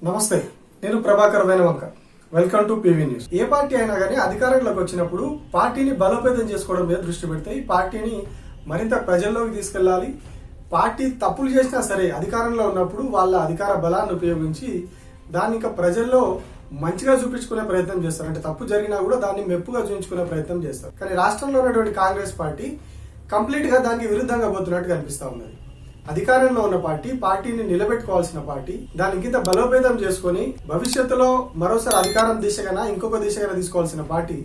నమస్తే, నేను Prabhakar Venavanka. Welcome to PV news. A party అయినా కానీ అధికారంలోకి వచ్చినప్పుడు పార్టీని బలోపేతం చేసుకోవడం మీద దృష్టి పెడతాయి. పార్టీని మరింత ప్రజల్లోకి తీసుకెళ్లాలి. పార్టీ తప్పులు చేసినా సరే అధికారంలో ఉన్నప్పుడు వాళ్ళ అధికార బలాన్ని ఉపయోగించి దాన్ని ఇంకా ప్రజల్లో మంచిగా చూపించుకునే ప్రయత్నం చేస్తారు. అంటే తప్పు జరిగినా కూడా దాన్ని మెప్పుగా చూపించుకునే ప్రయత్నం చేస్తారు. కానీ రాష్ట్రంలో ఉన్నటువంటి కాంగ్రెస్ పార్టీ కంప్లీట్ గా దానికి విరుద్ధంగా పోతున్నట్టు కనిపిస్తా ఉన్నది. అధికారంలో ఉన్న పార్టీని నిలబెట్టుకోవాల్సిన పార్టీ దాని ఇంత బలోపేతం చేసుకుని భవిష్యత్తులో మరోసారి అధికారం దిశగా ఇంకొక దిశగా తీసుకోవాల్సిన పార్టీ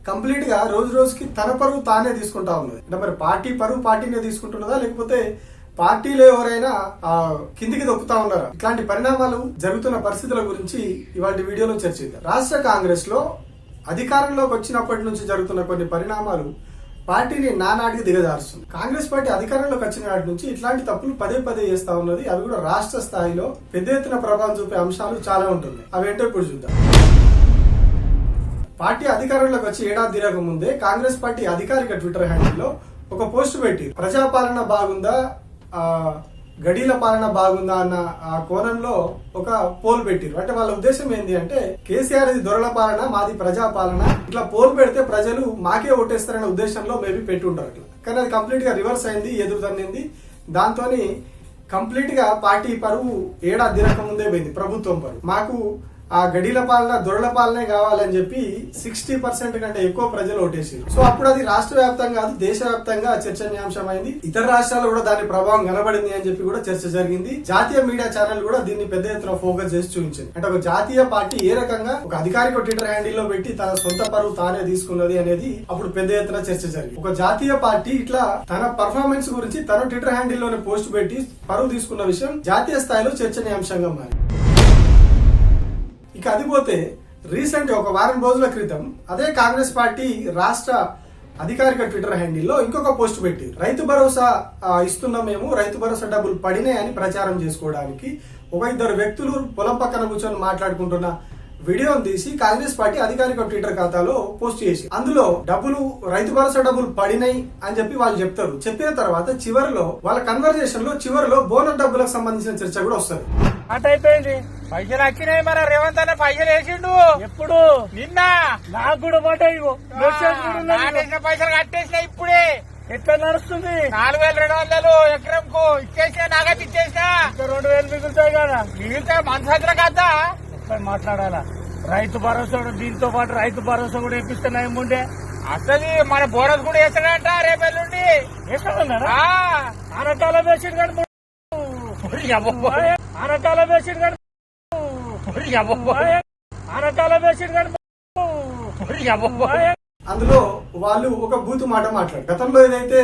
కంప్లీట్ గా రోజు రోజుకి తన పరువు తానే తీసుకుంటా ఉన్నది. అంటే మరి పార్టీ పరువు పార్టీనే తీసుకుంటున్నదా, లేకపోతే పార్టీలో ఎవరైనా కిందికి దొక్కుతా ఉన్నారా? ఇట్లాంటి పరిణామాలు జరుగుతున్న పరిస్థితుల గురించి ఇవాళ వీడియోలో చర్చిద్దాం. రాష్ట్ర కాంగ్రెస్ లో అధికారంలోకి వచ్చినప్పటి నుంచి జరుగుతున్న కొన్ని పరిణామాలు పార్టీని నానాటికి దిగజారుస్తుంది. కాంగ్రెస్ పార్టీ అధికారంలోకి వచ్చిన నాటి నుంచి ఇట్లాంటి తప్పులు పదే పదే చేస్తా ఉన్నది. అవి కూడా రాష్ట్ర స్థాయిలో పెద్ద ఎత్తున ప్రభావం చూపే అంశాలు చాలా ఉంటుంది. అవేంటో ఇప్పుడు చూద్దాం. పార్టీ అధికారంలోకి వచ్చి ఏడాది తిరగక ముందే కాంగ్రెస్ పార్టీ అధికారిక ట్విట్టర్ హ్యాండిల్లో ఒక పోస్ట్ పెట్టి ప్రజాపాలన బాగుందా, గడీల పాలన బాగుందా అన్న ఆ కోణంలో ఒక పోల్ పెట్టిరు. అంటే వాళ్ళ ఉద్దేశం ఏంటి అంటే కేసీఆర్ ఇది దొరల పాలన, మాది ప్రజాపాలన, ఇట్లా పోల్ పెడితే ప్రజలు మాకే ఓటేస్తారనే ఉద్దేశంలో మేబీ పెట్టి ఉంటారు అట్లా. కానీ అది కంప్లీట్ గా రివర్స్ అయింది, ఎదురు తన్నింది. దాంతో కంప్లీట్ గా పార్టీ పరువు ఏడాది తిరగక ముందే పోయింది. ప్రభుత్వం పరువు మాకు ఆ గడీల పాలన దొరల పాలనే కావాలని చెప్పి 60% కంటే ఎక్కువ ప్రజలు ఓటేసారు. సో అప్పుడు అది రాష్ట్ర వ్యాప్తంగా కాదు, దేశవ్యాప్తంగా చర్చనీయాంశమైంది. ఇతర రాష్ట్రాలు కూడా దాని ప్రభావం కనబడింది అని చెప్పి కూడా చర్చ జరిగింది. జాతీయ మీడియా ఛానల్ కూడా దీన్ని పెద్ద ఎత్తున ఫోకస్ చేసి చూపించింది. అంటే ఒక జాతీయ పార్టీ ఏ రకంగా ఒక అధికారిక ట్విట్టర్ హ్యాండిల్లో పెట్టి తన సొంత పరువు తానే తీసుకున్నది అనేది అప్పుడు పెద్ద ఎత్తున చర్చ జరిగింది. ఒక జాతీయ పార్టీ ఇట్లా తన పర్ఫార్మెన్స్ గురించి తన ట్విట్టర్ హ్యాండిల్లోనే పోస్ట్ పెట్టి పరువు తీసుకున్న విషయం జాతీయ స్థాయిలో చర్చనీయాంశంగా మారింది. ఇక అది పోతే రీసెంట్ ఒక వారం రోజుల క్రితం అదే కాంగ్రెస్ పార్టీ రాష్ట్ర అధికారిక ట్విట్టర్ హ్యాండిల్లో ఇంకొక పోస్ట్ పెట్టి రైతు భరోసా ఇస్తున్నాం, మేము రైతు భరోసా డబ్బులు పడినాయని ప్రచారం చేసుకోవడానికి ఒక ఇద్దరు వ్యక్తులు పొలం పక్కన కూర్చొని మాట్లాడుకుంటున్న వీడియోను తీసి కాంగ్రెస్ పార్టీ అధికారిక ట్విట్టర్ ఖాతాలో పోస్ట్ చేసి అందులో డబ్బులు రైతు భరోసా డబ్బులు పడినాయి అని చెప్పి వాళ్ళు చెప్తారు. చెప్పిన తర్వాత చివరిలో వాళ్ళ కన్వర్జేషన్ లో చివరిలో బోనస్ డబ్బులకు సంబంధించిన చర్చ కూడా వస్తుంది. అయిపోయింది. పైసలు వచ్చినాయి, మన రేవంత్ అన్న పైసలు వేసిండు. ఎప్పుడు? నిన్న. నాకు కూడా మాట పైసలు కట్టేసినా ఇప్పుడే. ఎట్లా నడుస్తుంది? 4200 ఎకరంకు ఇచ్చేసినా, నాగైతే ఇచ్చేసినా. 2000 మిగులుతాయి కదా. మిగులుతాయి మనసాత్ర కదా మాట్లాడాలా. రైతు భరోసా దీంతో పాటు రైతు భరోసా కూడా ఇప్పిస్తున్నా ఏముండే. అసలు మన బోనస్ కూడా వేస్తాడంట రేపెల్లుండి. వేస్తాడన్నారా? ఆనకాల వేసాడు కానీ ఆనకాల వేసాడు కానీ అందులో వాళ్ళు ఒక బూతు మాట మాట్లాడు. గతంలో ఏదైతే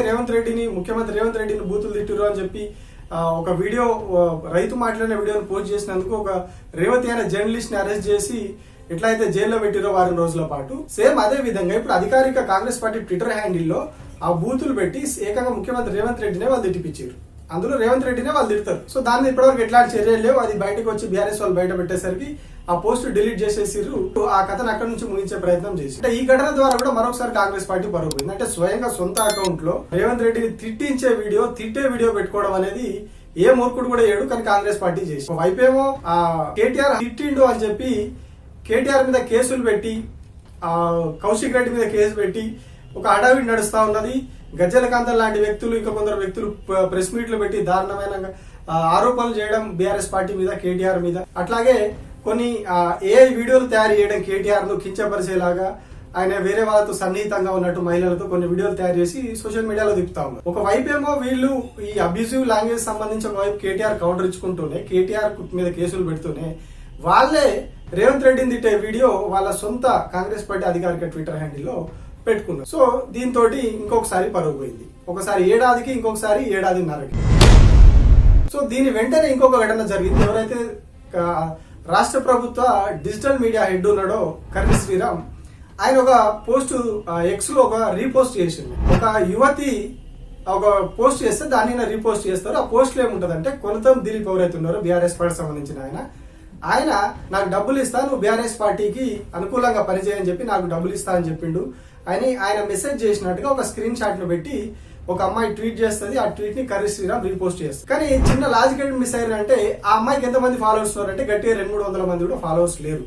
ముఖ్యమంత్రి రేవంత్ రెడ్డిని బూతులు తిట్టురు అని చెప్పి ఒక వీడియో రైతు మాట్లాడిన వీడియోని పోస్ట్ చేసినందుకు ఒక రేవతి అనే జర్నలిస్ట్ ని అరెస్ట్ చేసి ఎట్లయితే జైల్లో పెట్టిరో వారం రోజుల పాటు, సేమ్ అదే విధంగా ఇప్పుడు అధికారిక కాంగ్రెస్ పార్టీ ట్విట్టర్ హ్యాండిల్లో ఆ బూతులు పెట్టి ఏకంగా ముఖ్యమంత్రి రేవంత్ రెడ్డినే వాళ్ళు తిట్టిపించారు. అందులో రేవంత్ రెడ్డినే వాళ్ళు తిడతారు. సో దాన్ని ఇప్పటివరకు ఎట్లాంటి చర్యలు లేవు. అది బయటకు వచ్చి బీఆర్ఎస్ వాళ్ళు బయట పెట్టేసరికి ఆ పోస్ట్ డిలీట్ చేసేసిరు. ఆ కథను అక్కడి నుంచి ముగించే ప్రయత్నం చేసి అంటే ఈ ఘటన ద్వారా కూడా మరొకసారి కాంగ్రెస్ పార్టీ పరుగుపోయింది. అంటే స్వయంగా సొంత అకౌంట్ లో రేవంత్ రెడ్డిని తిట్టే వీడియో పెట్టుకోవడం అనేది ఏ మూర్ఖుడు కూడా ఏడు. కానీ కాంగ్రెస్ పార్టీ చేసి వైపేమో కేటీఆర్ తిట్టిండు అని చెప్పి కేటీఆర్ మీద కేసులు పెట్టి కౌశిక్ రెడ్డి మీద కేసు పెట్టి ఒక అడవి నడుస్తా ఉన్నది. గజ్జలకాంతం లాంటి వ్యక్తులు ఇంకా కొందరు వ్యక్తులు ప్రెస్ మీట్లు పెట్టి దారుణమైన ఆరోపణలు చేయడం బీఆర్ఎస్ పార్టీ మీద, కేటీఆర్ మీద. అట్లాగే కొన్ని ఏఐ వీడియోలు తయారు చేయడం, కేటీఆర్ ను కించపరిచేలాగా, ఆయన వేరే వాళ్ళతో సన్నిహితంగా ఉన్నట్టు మహిళలతో కొన్ని వీడియోలు తయారు చేసి సోషల్ మీడియాలో తిప్పుతా ఉన్నారు. ఒక వైపేమో వీళ్ళు ఈ అబ్యూజివ్ లాంగ్వేజ్ సంబంధించి ఒక వైపు కేటీఆర్ కౌంటర్ ఇచ్చుకుంటూనే, కేటీఆర్ మీద కేసులు పెడుతూనే వాళ్ళే రేవంత్ రెడ్డిని తిట్టే వీడియో వాళ్ళ సొంత కాంగ్రెస్ పార్టీ అధికారిక ట్విట్టర్ హ్యాండిల్లో పెట్టుకున్నారు. సో దీంతో ఇంకొకసారి పరుగు పోయింది. ఒకసారి ఏడాదికి, ఇంకొకసారి ఏడాదిన్నరకి. సో దీని వెంటనే ఇంకొక ఘటన జరిగింది. ఎవరైతే రాష్ట్ర ప్రభుత్వ డిజిటల్ మీడియా హెడ్ ఉన్నాడో కర్ణి శ్రీరామ్, ఆయన ఒక పోస్ట్ ఎక్స్ లో ఒక రీపోస్ట్ చేసింది. ఒక యువతి ఒక పోస్ట్ చేస్తే దాన్ని రీపోస్ట్ చేస్తారు. ఆ పోస్ట్ లో ఏముంటదంటే కొనతం దిలీప్ ఎవరైతే ఉన్నారో బీఆర్ఎస్ పార్టీ సంబంధించిన ఆయన నాకు డబ్బులు ఇస్తా, నువ్వు బీఆర్ఎస్ పార్టీకి అనుకూలంగా పనిచేయని చెప్పి నాకు డబ్బులు ఇస్తా అని చెప్పిండు. అని ఆయన మెసేజ్ చేసినట్టుగా ఒక స్క్రీన్ షాట్ ను పెట్టి ఒక అమ్మాయి ట్వీట్ చేస్తుంది. ఆ ట్వీట్ ని కర్రీ శ్రీరామ్ రీపోస్ట్ చేస్తుంది. కానీ చిన్న లాజిక్ మిస్ అయ్యారంటే ఆ అమ్మాయికి ఎంతమంది ఫాలోవర్స్ ఉన్నారంటే గట్టిగా 200-300 మంది కూడా ఫాలోవర్స్ లేరు.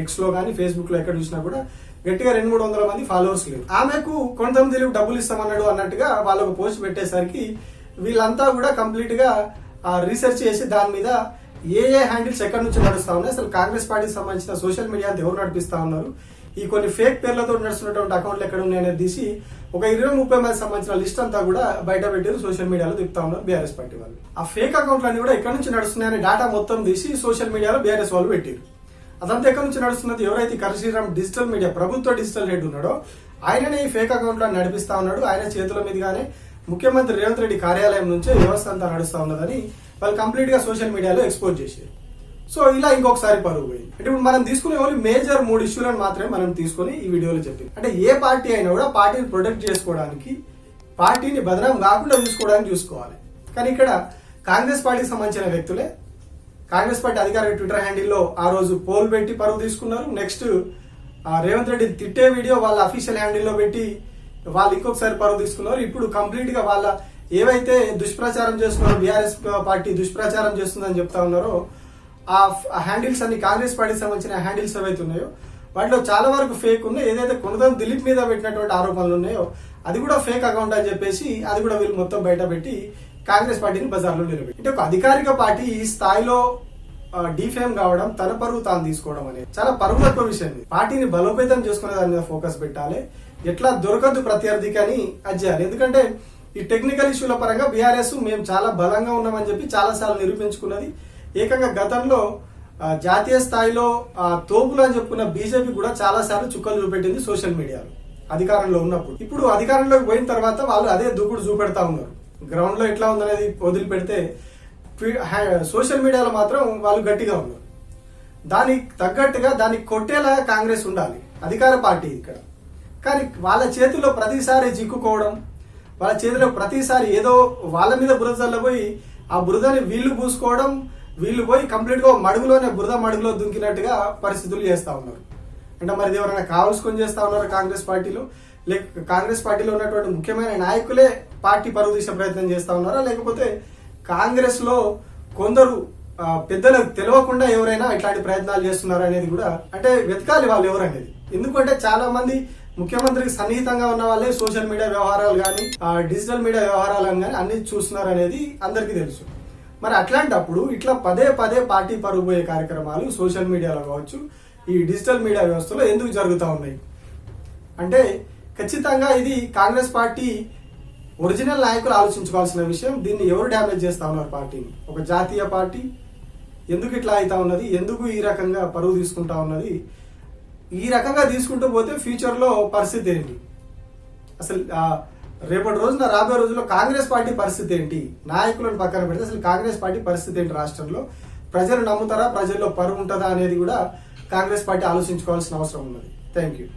ఎక్స్ లో కానీ ఫేస్బుక్ లో ఎక్కడ చూసినా కూడా గట్టిగా 200-300 మంది ఫాలోవర్స్ లేరు. ఆమెకు కొంతమంది తెలివి డబ్బులు ఇస్తామన్నాడు అన్నట్టుగా వాళ్ళకు పోస్ట్ పెట్టేసరికి వీళ్ళంతా కూడా కంప్లీట్ గా రీసెర్చ్ చేసి దాని మీద ఏ హ్యాండిల్స్ ఎక్కడి నుంచి నడుస్తా ఉన్నాయి, అసలు కాంగ్రెస్ పార్టీకి సంబంధించిన సోషల్ మీడియా ఎవరు నడిపిస్తా ఉన్నారు, ఈ కొన్ని ఫేక్ పేర్లతో నడుస్తున్నటువంటి అకౌంట్లు ఎక్కడ ఉన్నాయనేది తీసి ఒక 20-30 మంది సంబంధించిన లిస్ట్ అంతా కూడా బయట పెట్టారు. సోషల్ మీడియాలో తిప్పుతా ఉన్నారు బీఆర్ఎస్ పార్టీ వాళ్ళు. ఆ ఫేక్ అకౌంట్లన్నీ కూడా ఎక్కడి నుంచి నడుస్తున్నాయనే డేటా మొత్తం తీసి సోషల్ మీడియాలో బీఆర్ఎస్ వాళ్ళు పెట్టారు. అదంతా ఎక్కడి నుంచి నడుస్తున్నది, ఎవరైతే కర్రీ శ్రీరామ్ డిజిటల్ మీడియా ప్రభుత్వ డిజిటల్ హెడ్ ఉన్నాడో ఆయననే ఈ ఫేక్ అకౌంట్ లో నడిపిస్తా ఉన్నాడు. ఆయన చేతుల మీదుగానే ముఖ్యమంత్రి రేవంత్ రెడ్డి కార్యాలయం నుంచే వ్యవస్థ అంతా నడుస్తా ఉన్నదని వాళ్ళు కంప్లీట్ గా సోషల్ మీడియాలో ఎక్స్పోజ్ చేశారు. సో ఇలా ఇంకొకసారి పరుగు పోయింది. అంటే ఇప్పుడు మనం తీసుకునే వాళ్ళు మేజర్ 3 ఇష్యూలను మాత్రమే మనం తీసుకుని ఈ వీడియోలో చెప్పింది. అంటే ఏ పార్టీ అయినా కూడా పార్టీని ప్రొటెక్ట్ చేసుకోవడానికి, పార్టీని బదనాం కాకుండా చూసుకోవడానికి చూసుకోవాలి. కానీ ఇక్కడ కాంగ్రెస్ పార్టీకి సంబంధించిన వ్యక్తులే కాంగ్రెస్ పార్టీ అధికారిక ట్విట్టర్ హ్యాండిల్లో ఆ రోజు పోల్ పెట్టి పరుగు తీసుకున్నారు. నెక్స్ట్ రేవంత్ రెడ్డి తిట్టే వీడియో వాళ్ళ అఫీషియల్ హ్యాండిల్లో పెట్టి వాళ్ళు ఇంకొకసారి పరుగు తీసుకున్నారు. ఇప్పుడు కంప్లీట్ గా వాళ్ళ ఏవైతే దుష్ప్రచారం చేస్తున్నారో, బీఆర్ఎస్ పార్టీ దుష్ప్రచారం చేస్తుందని చెప్తా ఉన్నారో ఆ హ్యాండిల్స్ అన్ని కాంగ్రెస్ పార్టీకి సంబంధించిన హ్యాండిల్స్ ఏవైతే ఉన్నాయో వాటిలో చాలా వరకు ఫేక్ ఉన్నాయి. ఏదైతే కొనదం దిలీప్ మీద పెట్టినటువంటి ఆరోపణలు ఉన్నాయో అది కూడా ఫేక్ అకౌంట్ అని చెప్పేసి అది కూడా వీళ్ళు మొత్తం బయట పెట్టి కాంగ్రెస్ పార్టీని బజార్లో నిలబెట్టి, అంటే ఒక అధికారిక పార్టీ ఈ స్థాయిలో డిఫేమ్ కావడం, తన పరువు తాను తీసుకోవడం అనేది చాలా పరువు తక్కువ విషయం. పార్టీని బలోపేతం చేసుకునే దాని మీద ఫోకస్ పెట్టాలి. ఎట్లా దొరకద్దు ప్రత్యర్థికి అని అది చేయాలి. ఎందుకంటే ఈ టెక్నికల్ ఇష్యూల పరంగా బీఆర్ఎస్ మేము చాలా బలంగా ఉన్నామని చెప్పి చాలా సార్లు నిరూపించుకున్నది. ఏకంగా గతంలో జాతీయ స్థాయిలో తోపులు అని చెప్పుకున్న బీజేపీ కూడా చాలా సార్లు చుక్కలు చూపెట్టింది సోషల్ మీడియాలో అధికారంలో ఉన్నప్పుడు. ఇప్పుడు అధికారంలోకి పోయిన తర్వాత వాళ్ళు అదే దూకుడు చూపెడతా ఉన్నారు. గ్రౌండ్ లో ఎట్లా ఉందనేది వదిలిపెడితే సోషల్ మీడియాలో మాత్రం వాళ్ళు గట్టిగా ఉన్నారు. దానికి తగ్గట్టుగా దానికి కొట్టేలా కాంగ్రెస్ ఉండాలి, అధికార పార్టీ ఇక్కడ. కానీ వాళ్ళ చేతిలో ప్రతిసారి చిక్కుకోవడం, వాళ్ళ చేతిలో ప్రతిసారి ఏదో వాళ్ళ మీద బురద చల్లబోయి ఆ బురదని వీళ్ళు పూసుకోవడం, వీళ్ళు పోయి కంప్లీట్ గా బురద మడుగులో దుంకినట్టుగా పరిస్థితులు చేస్తా ఉన్నారు. అంటే మరి ఎవరైనా కావాల్సుకొని చేస్తా ఉన్నారు కాంగ్రెస్ పార్టీలో, లేక కాంగ్రెస్ పార్టీలో ఉన్నటువంటి ముఖ్యమైన నాయకులే పార్టీ పరువు తీసే ప్రయత్నం చేస్తా ఉన్నారా, లేకపోతే కాంగ్రెస్ లో కొందరు పెద్దలకు తెలియకుండా ఎవరైనా ఇట్లాంటి ప్రయత్నాలు చేస్తున్నారా అనేది కూడా అంటే వెతకాలి వాళ్ళు ఎవరనేది. ఎందుకంటే చాలా మంది ముఖ్యమంత్రికి సన్నిహితంగా ఉన్న వాళ్ళే సోషల్ మీడియా వ్యవహారాలు కానీ డిజిటల్ మీడియా వ్యవహారాలను కానీ అన్ని చూస్తున్నారు అనేది అందరికీ తెలుసు. మరి అట్లాంటప్పుడు ఇట్లా పదే పదే పార్టీ పరుగు పోయే కార్యక్రమాలు సోషల్ మీడియాలో కావచ్చు, ఈ డిజిటల్ మీడియా వ్యవస్థలో ఎందుకు జరుగుతూ ఉన్నాయి అంటే ఖచ్చితంగా ఇది కాంగ్రెస్ పార్టీ ఒరిజినల్ నాయకులు ఆలోచించుకోవాల్సిన విషయం. దీన్ని ఎవరు డ్యామేజ్ చేస్తా ఉన్నారు పార్టీని? ఒక జాతీయ పార్టీ ఎందుకు ఇట్లా అవుతా ఉన్నది, ఎందుకు ఈ రకంగా పరువు తీసుకుంటా ఉన్నది, ఈ రకంగా తీసుకుంటూ పోతే ఫ్యూచర్ లో పరిస్థితి ఏంటి, అసలు రేపటి రోజున రాబోయే రోజుల్లో కాంగ్రెస్ పార్టీ పరిస్థితి ఏంటి, నాయకులను పక్కన పెడితే అసలు కాంగ్రెస్ పార్టీ పరిస్థితి ఏంటి రాష్ట్రంలో, ప్రజలు నమ్ముతారా, ప్రజల్లో పరువు ఉంటుందా అనేది కూడా కాంగ్రెస్ పార్టీ ఆలోచించుకోవాల్సిన అవసరం ఉన్నది. Thank you.